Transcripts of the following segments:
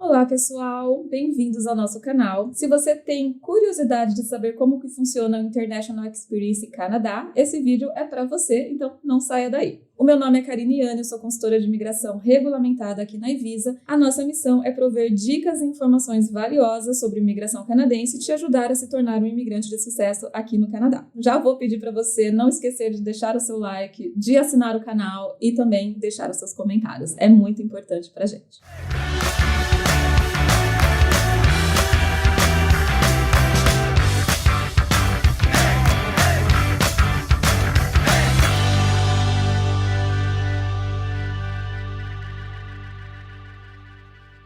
Olá pessoal, bem-vindos ao nosso canal. Se você tem curiosidade de saber como que funciona o International Experience Canadá, esse vídeo é para você, então não saia daí. O meu nome é Karine Yane, eu sou consultora de imigração regulamentada aqui na Evisa. A nossa missão é prover dicas e informações valiosas sobre imigração canadense e te ajudar a se tornar um imigrante de sucesso aqui no Canadá. Já vou pedir para você não esquecer de deixar o seu like, de assinar o canal e também deixar os seus comentários. É muito importante para a gente.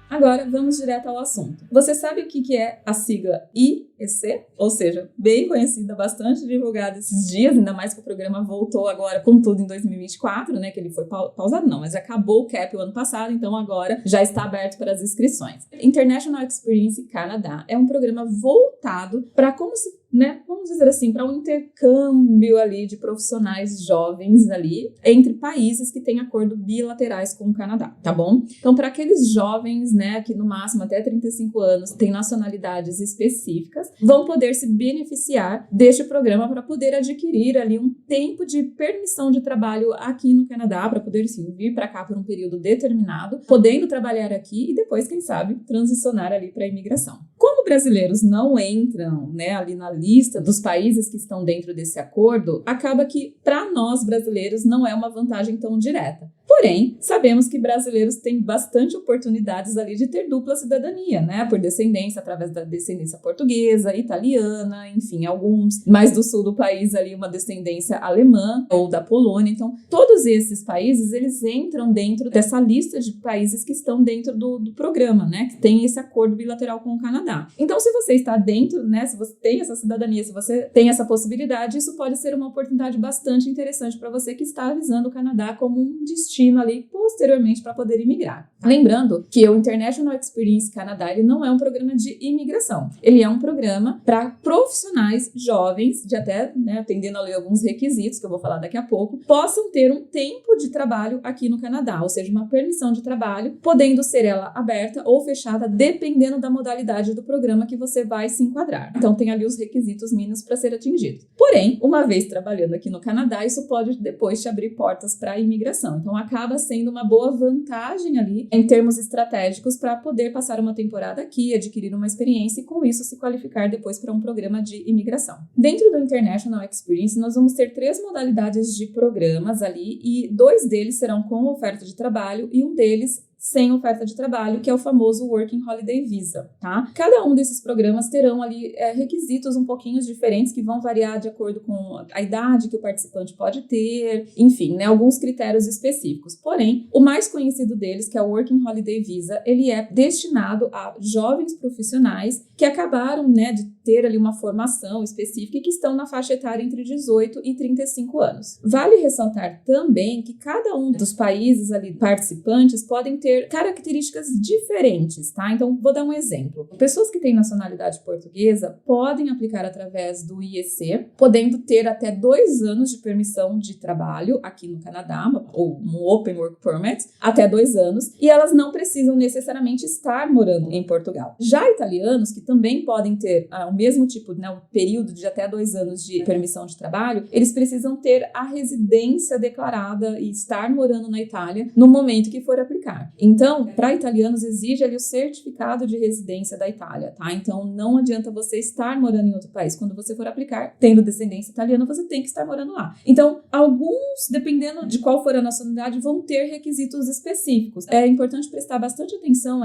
Agora, vamos direto ao assunto. Você sabe o que é a sigla IEC? Ou seja, bem conhecida, bastante divulgada esses dias, ainda mais que o programa voltou agora com tudo em 2024, né? Que ele foi pausado, não, mas acabou o CAP o ano passado, então agora já está aberto para as inscrições. International Experience Canada é um programa voltado para vamos dizer assim, para um intercâmbio ali de profissionais jovens ali entre países que têm acordos bilaterais com o Canadá, tá bom? Então, para aqueles jovens, né, que no máximo até 35 anos têm nacionalidades específicas, vão poder se beneficiar deste programa para poder adquirir ali um tempo de permissão de trabalho aqui no Canadá, para poder sim vir para cá por um período determinado, podendo trabalhar aqui e depois, quem sabe, transicionar ali para a imigração. Como brasileiros não entram, né, ali na lista dos países que estão dentro desse acordo, acaba que para nós brasileiros não é uma vantagem tão direta. Porém, sabemos que brasileiros têm bastante oportunidades ali de ter dupla cidadania, né? Por descendência, através da descendência portuguesa, italiana, enfim, alguns mais do sul do país ali, uma descendência alemã ou da Polônia. Então, todos esses países, eles entram dentro dessa lista de países que estão dentro do programa, né? Que tem esse acordo bilateral com o Canadá. Então, se você está dentro, né? Se você tem essa cidadania, se você tem essa possibilidade, isso pode ser uma oportunidade bastante interessante para você que está avisando o Canadá como um destino ali posteriormente para poder imigrar. Lembrando que o International Experience Canada ele não é um programa de imigração, ele é um programa para profissionais jovens de até, né, atendendo ali alguns requisitos que eu vou falar daqui a pouco, possam ter um tempo de trabalho aqui no Canadá, ou seja, uma permissão de trabalho, podendo ser ela aberta ou fechada, dependendo da modalidade do programa que você vai se enquadrar. Então tem ali os requisitos mínimos para ser atingido. Porém, uma vez trabalhando aqui no Canadá, isso pode depois te abrir portas para a imigração. Então acaba sendo uma boa vantagem ali em termos estratégicos para poder passar uma temporada aqui, adquirir uma experiência e com isso se qualificar depois para um programa de imigração. Dentro do International Experience, nós vamos ter 3 modalidades de programas ali e 2 deles serão com oferta de trabalho e um deles sem oferta de trabalho, que é o famoso Working Holiday Visa, tá? Cada um desses programas terão ali requisitos um pouquinho diferentes que vão variar de acordo com a idade que o participante pode ter, enfim, né, alguns critérios específicos. Porém, o mais conhecido deles, que é o Working Holiday Visa, ele é destinado a jovens profissionais que acabaram, né, de ter ali uma formação específica e que estão na faixa etária entre 18 e 35 anos. Vale ressaltar também que cada um dos países ali participantes podem ter características diferentes, tá? Então, vou dar um exemplo. Pessoas que têm nacionalidade portuguesa podem aplicar através do IEC, podendo ter até 2 anos de permissão de trabalho aqui no Canadá, ou um Open Work Permit, até 2 anos, e elas não precisam necessariamente estar morando em Portugal. Já italianos, que também podem ter o mesmo tipo, né, um período de até 2 anos de permissão de trabalho, eles precisam ter a residência declarada e estar morando na Itália no momento que for aplicar. Então, para italianos, exige ali o certificado de residência da Itália, tá? Então, não adianta você estar morando em outro país. Quando você for aplicar, tendo descendência italiana, você tem que estar morando lá. Então, alguns, dependendo de qual for a nacionalidade, vão ter requisitos específicos. É importante prestar bastante atenção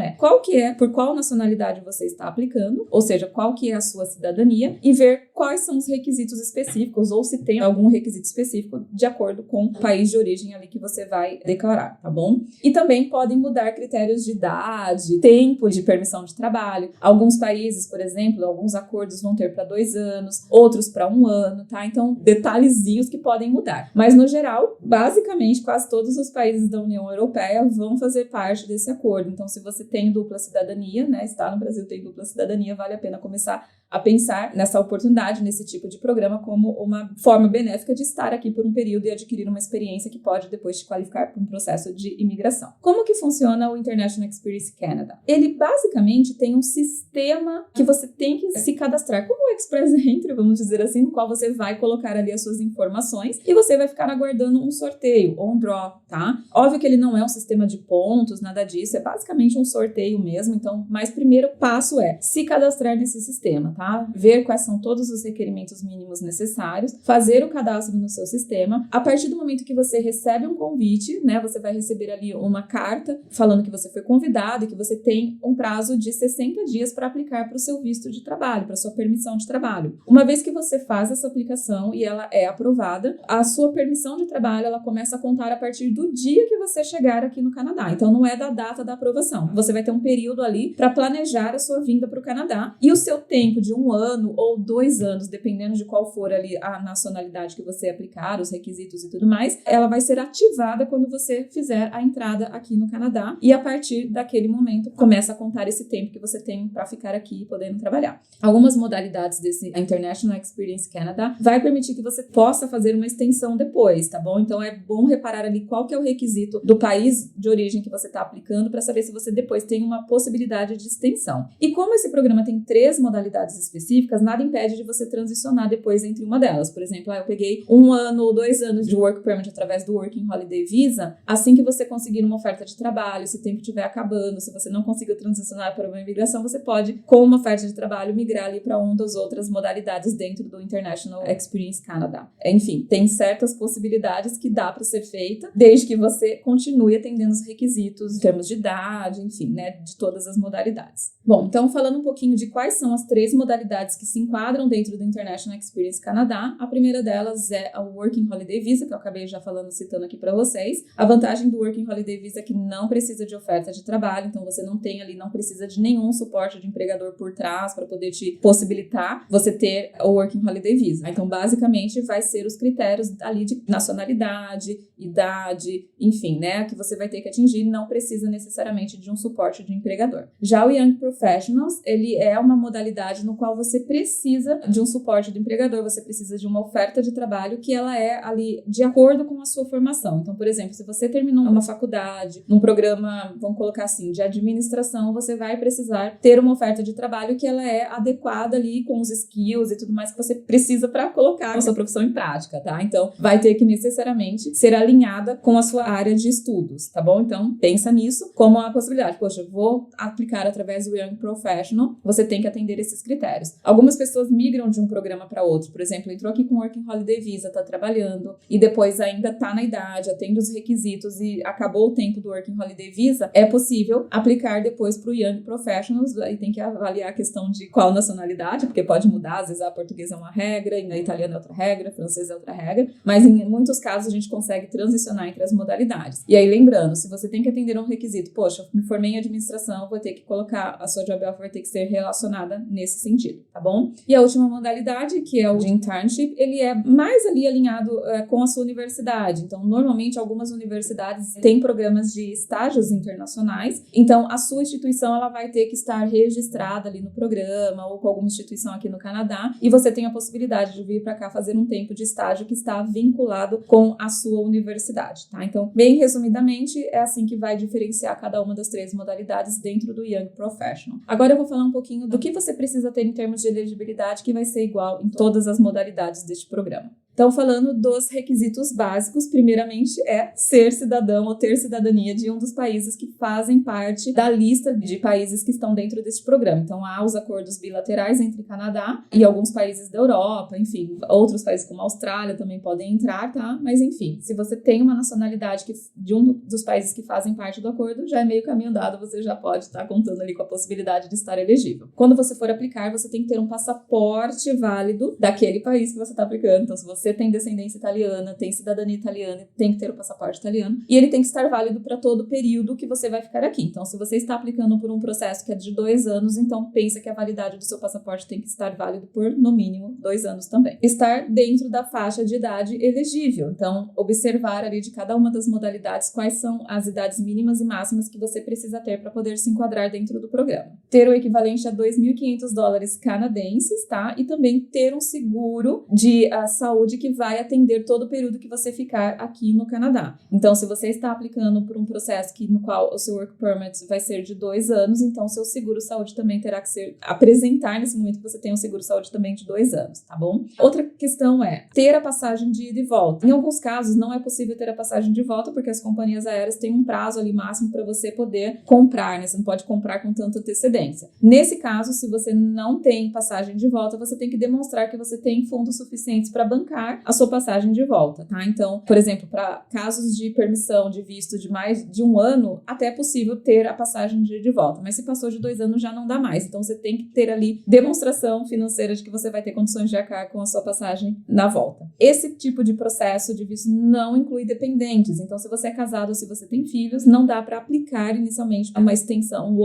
por qual nacionalidade você está aplicando, ou seja, qual que é a sua cidadania, e ver quais são os requisitos específicos, ou se tem algum requisito específico de acordo com o país de origem ali que você vai declarar, tá bom? E também podem mudar critérios de idade, tempo de permissão de trabalho. Alguns países, por exemplo, alguns acordos vão ter para 2 anos, outros para 1 ano, tá? Então, detalhezinhos que podem mudar. Mas, no geral, basicamente, quase todos os países da União Europeia vão fazer parte desse acordo. Então, se você tem dupla cidadania, né, está no Brasil, tem dupla cidadania, vale a pena começar a pensar nessa oportunidade, nesse tipo de programa, como uma forma benéfica de estar aqui por um período e adquirir uma experiência que pode depois te qualificar para um processo de imigração. Como que funciona o International Experience Canada? Ele basicamente tem um sistema que você tem que se cadastrar, como o Express Entry, vamos dizer assim, no qual você vai colocar ali as suas informações e você vai ficar aguardando um sorteio ou um draw, tá? Óbvio que ele não é um sistema de pontos, nada disso, é basicamente um sorteio mesmo, então, mas primeiro passo é se cadastrar nesse sistema, tá? Ver quais são todos os requerimentos mínimos necessários, fazer o cadastro no seu sistema. A partir do momento que você recebe um convite, né, você vai receber ali uma carta falando que você foi convidado e que você tem um prazo de 60 dias para aplicar para o seu visto de trabalho, para a sua permissão de trabalho. Uma vez que você faz essa aplicação e ela é aprovada, a sua permissão de trabalho, ela começa a contar a partir do dia que você chegar aqui no Canadá. Então, não é da data da aprovação. Você vai ter um período ali para planejar a sua vinda para o Canadá e o seu tempo de 1 ano ou 2 anos, dependendo de qual for ali a nacionalidade que você aplicar, os requisitos e tudo mais, ela vai ser ativada quando você fizer a entrada aqui no Canadá e a partir daquele momento começa a contar esse tempo que você tem para ficar aqui podendo trabalhar. Algumas modalidades desse International Experience Canada vai permitir que você possa fazer uma extensão depois, tá bom? Então é bom reparar ali qual que é o requisito do país de origem que você está aplicando para saber se você depois tem uma possibilidade de extensão. E como esse programa tem 3 modalidades específicas, nada impede de você transicionar depois entre uma delas. Por exemplo, eu peguei 1 ano ou 2 anos de Work Permit através do Working Holiday Visa. Assim que você conseguir uma oferta de trabalho, se o tempo estiver acabando, se você não conseguiu transicionar para uma imigração, você pode, com uma oferta de trabalho, migrar ali para uma das outras modalidades dentro do International Experience Canada. Enfim, tem certas possibilidades que dá para ser feita, desde que você continue atendendo os requisitos em termos de idade, enfim, né, de todas as modalidades. Bom, então falando um pouquinho de quais são as 3 modalidades que se enquadram dentro do International Experience Canada, a primeira delas é a Working Holiday Visa, que eu acabei já citando aqui para vocês. A vantagem do Working Holiday Visa é que não precisa de oferta de trabalho, então você não precisa de nenhum suporte de empregador por trás para poder te possibilitar você ter o Working Holiday Visa. Então, basicamente, vai ser os critérios ali de nacionalidade, idade, enfim, né, que você vai ter que atingir, não precisa necessariamente de um suporte de empregador. Já o Young Professionals, ele é uma modalidade no qual você precisa de um suporte do empregador, você precisa de uma oferta de trabalho que ela é ali de acordo com a sua formação. Então, por exemplo, se você terminou uma faculdade, num programa, vamos colocar assim, de administração, você vai precisar ter uma oferta de trabalho que ela é adequada ali com os skills e tudo mais que você precisa para colocar a sua profissão em prática, tá? Então, vai ter que necessariamente ser alinhada com a sua área de estudos, tá bom? Então, pensa nisso como uma possibilidade. Poxa, vou aplicar através do Young Professional, você tem que atender esses critérios. Algumas pessoas migram de um programa para outro, por exemplo, entrou aqui com Working Holiday Visa, tá trabalhando e depois ainda tá na idade, atende os requisitos e acabou o tempo do Working Holiday Visa, é possível aplicar depois para o Young Professionals, aí tem que avaliar a questão de qual nacionalidade, porque pode mudar, às vezes a portuguesa é uma regra, a italiana é outra regra, a francesa é outra regra, mas em muitos casos a gente consegue transicionar entre as modalidades. E aí lembrando, se você tem que atender um requisito, poxa, me formei em administração, vou ter que colocar, a sua job offer vai ter que ser relacionada nesse sentido, tá bom? E a última modalidade, que é o de internship, ele é mais ali alinhado com a sua universidade. Então, normalmente, algumas universidades têm programas de estágios internacionais, então a sua instituição ela vai ter que estar registrada ali no programa ou com alguma instituição aqui no Canadá e você tem a possibilidade de vir para cá fazer um tempo de estágio que está vinculado com a sua universidade, tá? Então, bem resumidamente, é assim que vai diferenciar cada uma das 3 modalidades dentro do Young Professional. Agora eu vou falar um pouquinho do que você precisa ter em termos de elegibilidade, que vai ser igual em todas as modalidades deste programa. Então, falando dos requisitos básicos, primeiramente é ser cidadão ou ter cidadania de um dos países que fazem parte da lista de países que estão dentro deste programa. Então, há os acordos bilaterais entre Canadá e alguns países da Europa, enfim, outros países como a Austrália também podem entrar, tá? Mas, enfim, se você tem uma nacionalidade de um dos países que fazem parte do acordo, já é meio caminho andado, você já pode estar contando ali com a possibilidade de estar elegível. Quando você for aplicar, você tem que ter um passaporte válido daquele país que você está aplicando. Então, se você você tem descendência italiana, tem cidadania italiana, tem que ter o passaporte italiano, e ele tem que estar válido para todo o período que você vai ficar aqui. Então, se você está aplicando por um processo que é de 2 anos, então pensa que a validade do seu passaporte tem que estar válido por, no mínimo, 2 anos também. Estar dentro da faixa de idade elegível. Então, observar ali de cada uma das modalidades quais são as idades mínimas e máximas que você precisa ter para poder se enquadrar dentro do programa. Ter o equivalente a $2.500 canadenses, tá? E também ter um seguro de saúde que vai atender todo o período que você ficar aqui no Canadá. Então, se você está aplicando por um processo no qual o seu work permit vai ser de 2 anos, então seu seguro-saúde também terá que apresentar nesse momento que você tem um seguro-saúde também de 2 anos, tá bom? Outra questão é ter a passagem de ida e volta. Em alguns casos, não é possível ter a passagem de volta porque as companhias aéreas têm um prazo ali máximo para você poder comprar, né? Você não pode comprar com tanta antecedência. Nesse caso, se você não tem passagem de volta, você tem que demonstrar que você tem fundos suficientes para bancar a sua passagem de volta, tá? Então, por exemplo, para casos de permissão de visto de mais de 1 ano, até é possível ter a passagem de volta, mas se passou de 2 anos já não dá mais. Então, você tem que ter ali demonstração financeira de que você vai ter condições de arcar com a sua passagem na volta. Esse tipo de processo de visto não inclui dependentes. Então, se você é casado ou se você tem filhos, não dá para aplicar inicialmente uma extensão, um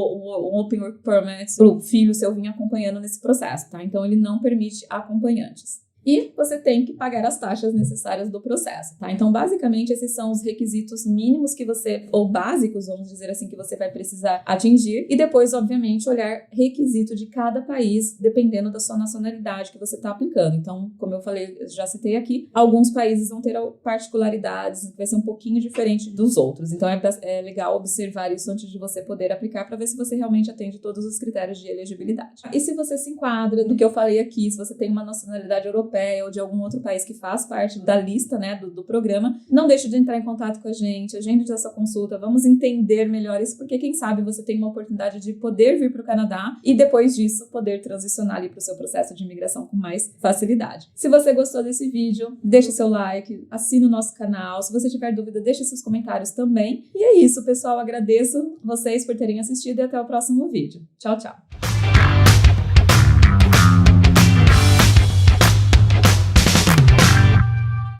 Open Work Permit para o filho seu vir acompanhando nesse processo, tá? Então, ele não permite acompanhantes. E você tem que pagar as taxas necessárias do processo, tá? Então, basicamente, esses são os requisitos mínimos que você, ou básicos, vamos dizer assim, que você vai precisar atingir. E depois, obviamente, olhar requisito de cada país, dependendo da sua nacionalidade que você está aplicando. Então, como eu falei, eu já citei aqui, alguns países vão ter particularidades, vai ser um pouquinho diferente dos outros. Então, é legal observar isso antes de você poder aplicar para ver se você realmente atende todos os critérios de elegibilidade. E se você se enquadra do que eu falei aqui, se você tem uma nacionalidade europeia, ou de algum outro país que faz parte da lista, né, do programa, não deixe de entrar em contato com a gente, agende essa consulta, vamos entender melhor isso, porque quem sabe você tem uma oportunidade de poder vir para o Canadá e depois disso poder transicionar ali para o seu processo de imigração com mais facilidade. Se você gostou desse vídeo, deixa seu like, assine o nosso canal, se você tiver dúvida, deixa seus comentários também. E é isso, pessoal, agradeço vocês por terem assistido e até o próximo vídeo. Tchau, tchau!